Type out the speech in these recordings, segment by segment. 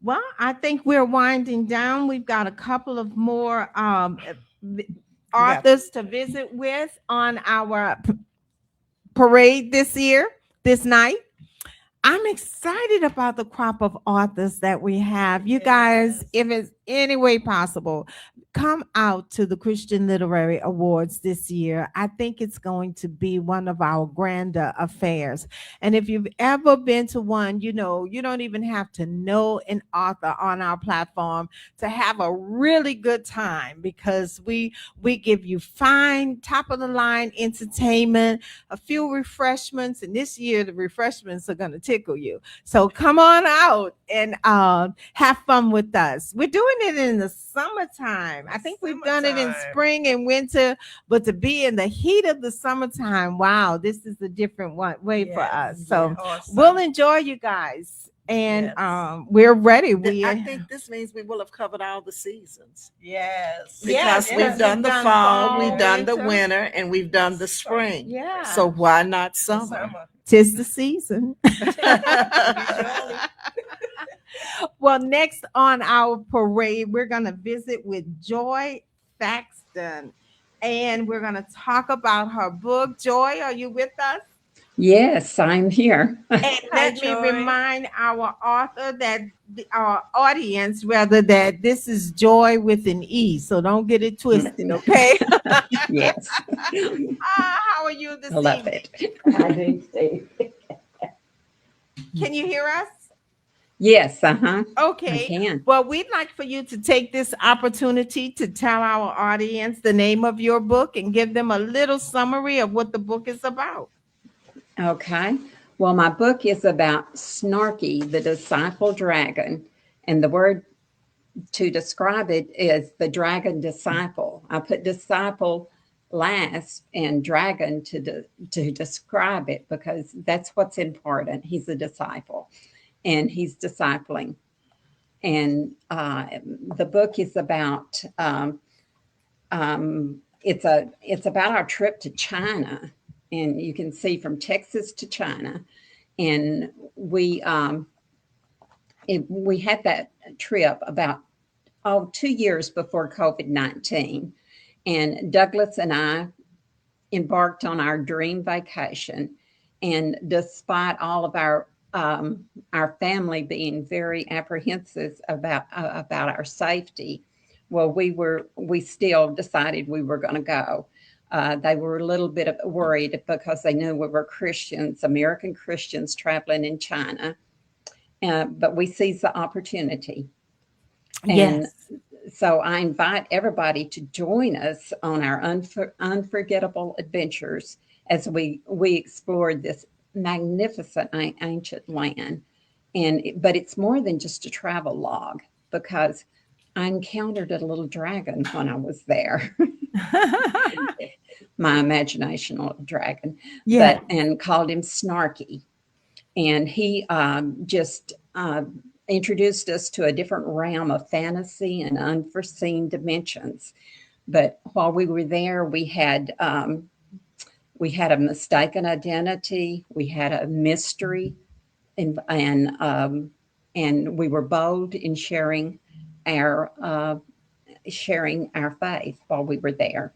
Well, I think we're winding down. We've got a couple of more We got authors to visit with on our parade this year, this night. I'm excited about the crop of authors that we have. You guys, yes. if it's any way possible, come out to the Christian Literary Awards this year. I think it's going to be one of our grander affairs. And if you've ever been to one, you know, you don't even have to know an author on our platform to have a really good time because we give you fine top of the line entertainment, a few refreshments, and this year the refreshments are going to tickle you. So come on out and have fun with us. We're doing it in the summertime. I think we've done it in Summertime. spring and winter, but to be in the heat of the summertime, wow, this is a different way for us. Yes. So we'll Awesome. enjoy you guys. And Yes. we're ready. I think this means we will have covered all the seasons Yes. Yes, because we've because done we've the done fall, fall, we've done the winter. winter, and we've done the spring. Yeah. So why not The summer? summer. Tis the season. Visually. Well, next on our parade, we're going to visit with Joy Thaxton. And we're going to talk about her book. Joy, are you with us? Yes, I'm here. And Hi, let me Joy. remind our author that our audience, rather, that this is Joy with an E. So don't get it twisted, okay? Yes, How are you this I love evening? it. I do too. Can you hear us? Yes, I Okay. can. Well, we'd like for you to take this opportunity to tell our audience the name of your book and give them a little summary of what the book is about. Okay. Well, my book is about Snarky, the disciple dragon. And the word to describe it is the dragon disciple. I put disciple last and dragon to describe it because that's what's important. He's a disciple and he's discipling. And the book is about it's about our trip to China, and you can see from Texas to China, and we had that trip about 2 years before COVID-19, and Douglas and I embarked on our dream vacation, and despite all of our family being very apprehensive about our safety, well, we still decided we were going to go. They were a little bit worried because they knew we were Christians, American Christians traveling in China, but we seized the opportunity. And Yes. so I invite everybody to join us on our unforgettable adventures as we explored this magnificent ancient land. But it's more than just a travel log because I encountered a little dragon when I was there, my imaginational dragon, Yeah. and called him Snarky. And he just introduced us to a different realm of fantasy and unforeseen dimensions. But while we were there, we had a mistaken identity, we had a mystery, and we were bold in our sharing our faith while we were there.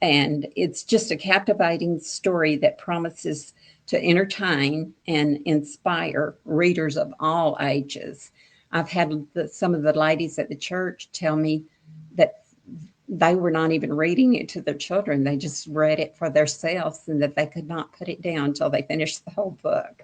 And it's just a captivating story that promises to entertain and inspire readers of all ages. I've had some of the ladies at the church tell me that they were not even reading it to their children. They just read it for themselves and that they could not put it down until they finished the whole book.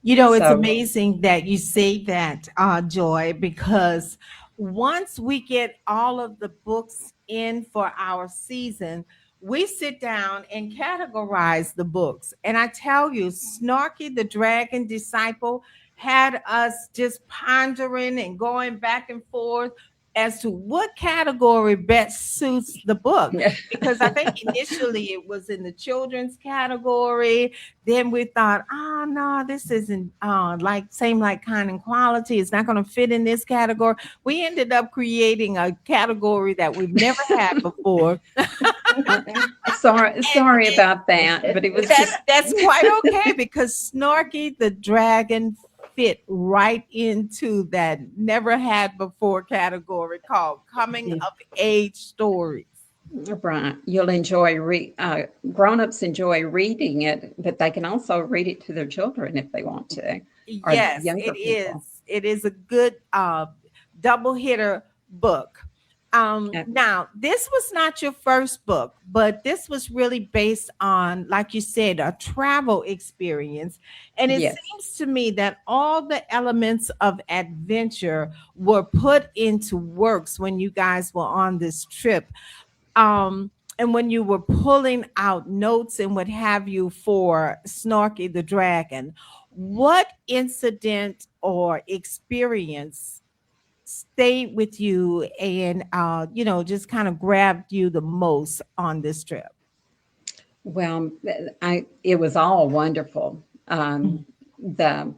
You know, it's So, amazing that you say that, Joy, because once we get all of the books in for our season, we sit down and categorize the books. And I tell you, Snarky the Dragon Disciple had us just pondering and going back and forth. as to what category best suits the book, because I think initially it was in the children's category. Then we thought, oh no, this isn't like same like kind and quality. It's not going to fit in this category. We ended up creating a category that we've never had before. Sorry about that, but it was just That's quite okay because Snarky the Dragon fit right into that never had before category called coming of age stories. right. You'll enjoy grown-ups enjoy reading it, but they can also read it to their children if they want to, or Yes, younger it is. people. It is a good double hitter book. Uh, Now, this was not your first book, but this was really based on, like you said, a travel experience. And it yes, seems to me that all the elements of adventure were put into works when you guys were on this trip. And when you were pulling out notes and what have you for Snarky the Dragon, what incident or experience stayed with you and just kind of grabbed you the most on this trip? well, it was all wonderful. The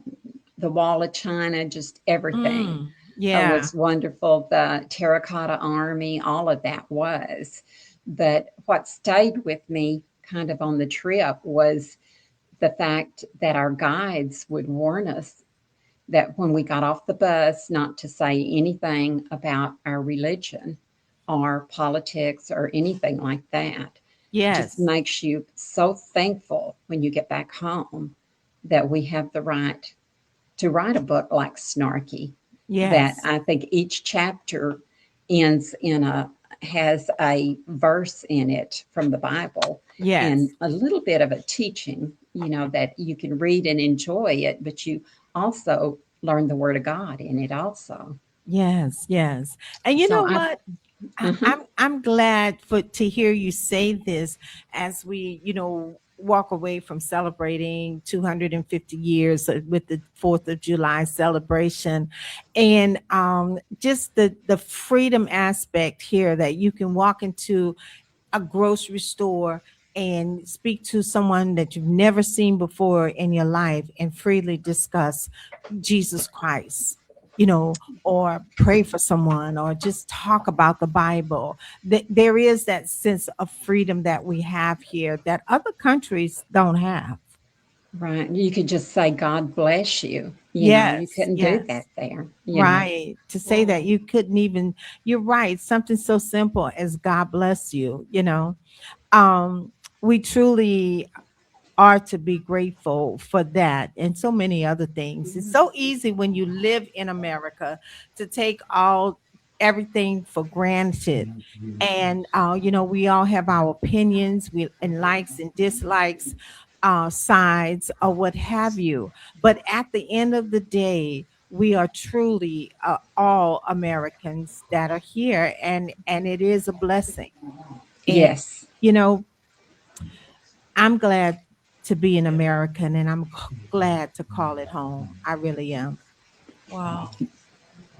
the wall of China, just everything Yeah. was wonderful. The terracotta army, all of that was. But what stayed with me kind of on the trip was the fact that our guides would warn us that when we got off the bus, not to say anything about our religion or politics or anything like that. Just Yes. makes you so thankful when you get back home that we have the right to write a book like Snarky, that Yes. I think each chapter ends in a has a verse in it from the Bible and Yes. a little bit of a teaching, that you can read and enjoy it, but you also learn the word of God in it also. Yes. Yes. And you So know I what? mhm, I'm glad for to hear you say this as we walk away from celebrating 250 years with the 4th of July celebration, and just the freedom aspect here that you can walk into a grocery store and speak to someone that you've never seen before in your life and freely discuss Jesus Christ, or pray for someone or just talk about the Bible. There is that sense of freedom that we have here that other countries don't have. right, you could just say God bless you. You Yes, couldn't do yes. that there. Right. To say that you couldn't even, you're right. Something so simple as God bless you, we truly are to be grateful for that and so many other things. It's so easy when you live in America to take all everything for granted. And we all have our opinions, we and likes and dislikes, sides or what have you. But at the end of the day, we are truly all Americans that are here, and it is a blessing. And Yes, you know, I'm glad to be an American and I'm glad to call it home. I really am. Wow.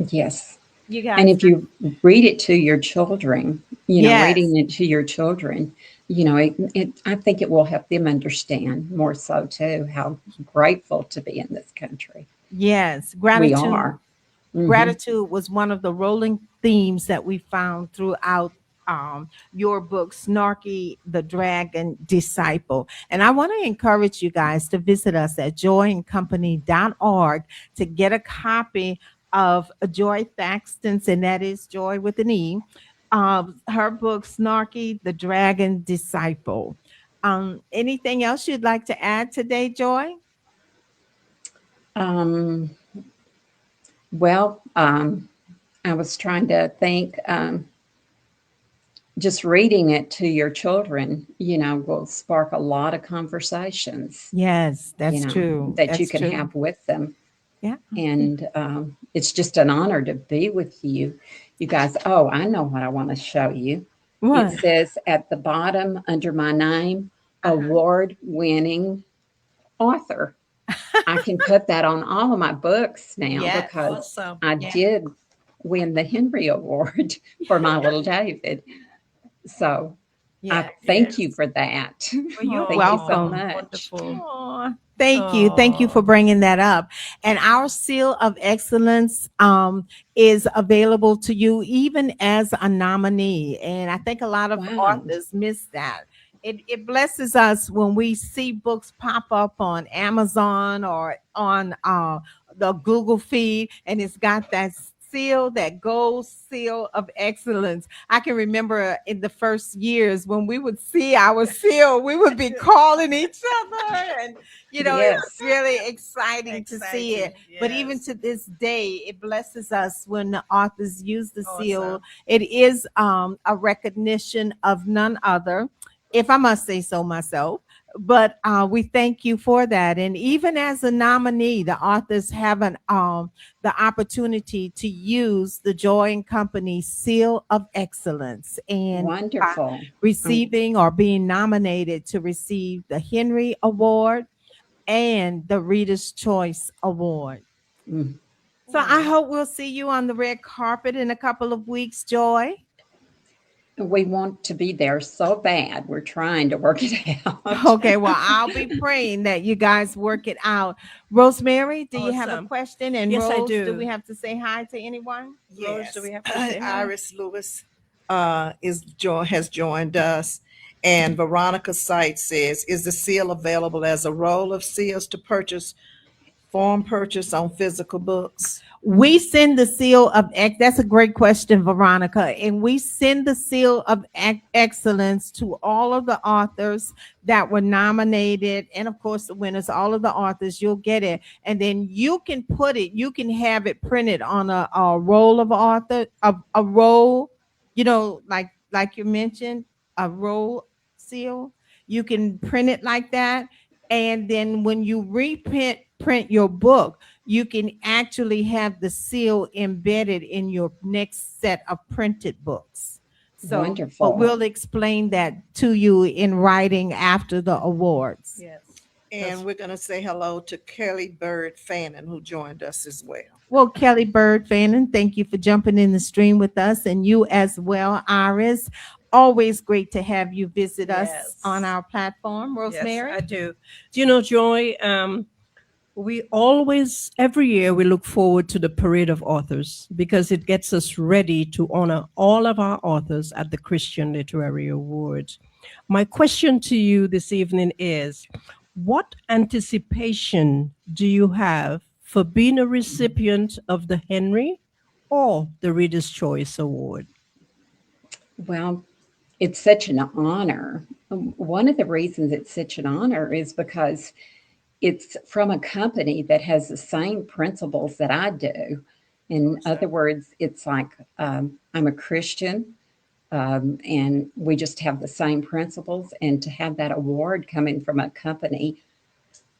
yes. You And guys, if you read it to your children, yes, reading it to your children, I think it will help them understand more so too how grateful to be in this country. yes. We Gratitude. are. Hmm. Gratitude was one of the rolling themes that we found throughout your book, Snarky the Dragon Disciple. And I want to encourage you guys to visit us at joyandcompany.org to get a copy of Joy Thaxton's, and that is Joy with an E, her book, Snarky the Dragon Disciple. Anything else you'd like to add today, Joy? Um, well, I was trying to think. Just reading it to your children, will spark a lot of conversations, Yes, that's true. that you That's can true. have with them. Yeah. And it's just an honor to be with you. You guys, oh, I know what I want to show you. It What? says at the bottom under my name, Uh-huh. award winning author. I can put that on all of my books now Yes. because Awesome. I Yeah. did win the Henry Award for my little David. So I Yes. thank you for that. Well, you're Thank you so welcome. much. Wonderful. Aw, thank you. Thank you for Aw. bringing that up. And our seal of excellence is available to you even as a nominee. And I think a lot of Wow. authors miss that. It blesses us when we see books pop up on Amazon or on the Google feed, and it's got that seal, that gold seal of excellence. I can remember in the first years when we would see our seal, we would be calling each other, and it Yes. was really exciting to see it. Exciting, But even yes. to this day, it blesses us when the authors use the seal. Awesome. It is a recognition of none other, if I must say so myself. But we thank you for that. And even as a nominee, the authors have the opportunity to use the Joy and Company Seal of Excellence and Wonderful. receiving or being nominated to receive the Henry Award and the Reader's Choice Award. Mm. So I hope we'll see you on the red carpet in a couple of weeks, Joy. We want to be there so bad. We're trying to work it out. Okay, well, I'll be praying that you guys work it out. Rosemary, do you have a Awesome. question? And Yes, I Rose, do do. we have to say hi to anyone? Rose, do we have to say hi? Iris Lewis has joined us. And Veronica Sight says, is the seal available as a roll of seals to purchase, form purchase on physical books? We send the seal of that's a great question, Veronica. And we send the seal of excellence to all of the authors that were nominated, and of course the winners, all of the authors. You'll get it, and then you can you can have it printed on a roll of author, a roll, like you mentioned, a roll seal. You can print it like that, and then when you print your book, you can actually have the seal embedded in your next set of printed books. So, Wonderful. but we'll explain that to you in writing after the awards. Yes. And we're going to say hello to Kelly Bird Fannin, who joined us as well. Well, Kelly Bird Fannin, thank you for jumping in the stream with us, and you as well, Iris. Always great to have you visit us Yes. on our platform, Rosemary. Yes, I do. Do you know, Joy? We always, every year, we look forward to the Parade of Authors because it gets us ready to honor all of our authors at the Christian Literary Awards. My question to you this evening is, what anticipation do you have for being a recipient of the Henry or the Reader's Choice Award? Well, it's such an honor. One of the reasons it's such an honor is because it's from a company that has the same principles that I do. In other words, it's like I'm a Christian, and we just have the same principles. And to have that award coming from a company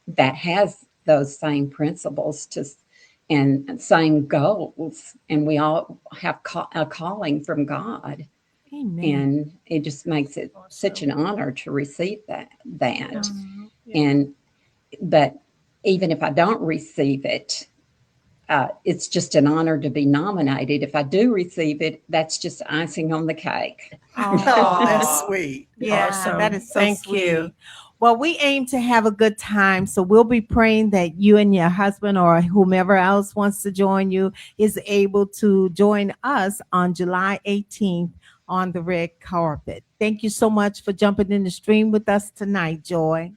that has those same principles and same goals, and we all have a calling from God. Amen. And it just makes it such an honor to receive that. And but even if I don't receive it, it's just an honor to be nominated. If I do receive it, that's just icing on the cake. Oh, that's sweet. Yeah, Awesome. that is so Thank sweet. you. Well, we aim to have a good time, so we'll be praying that you and your husband or whomever else wants to join you is able to join us on July 18th on the red carpet. Thank you so much for jumping in the stream with us tonight, Joy.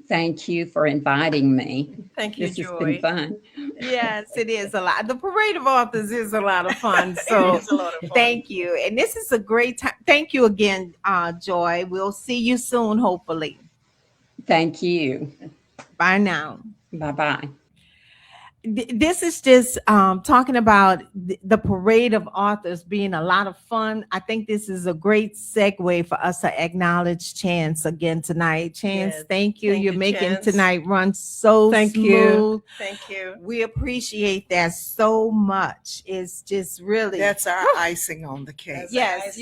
Thank you for inviting me. Thank you, This has Joy. been fun. Yes, it is a lot. The Parade of Authors is a lot of fun. So It's a lot of fun. thank you. And this is a great time. Thank you again, Joy. We'll see you soon, hopefully. Thank you. Bye now. Bye-bye. This is just talking about the Parade of Authors being a lot of fun. I think this is a great segue for us to acknowledge Chance again tonight. Chance, Yes. thank you. Thank You're you, making Chance. tonight run so Thank you. smooth. Thank you. We appreciate that so much. It's just really That's our icing on the cake. yes.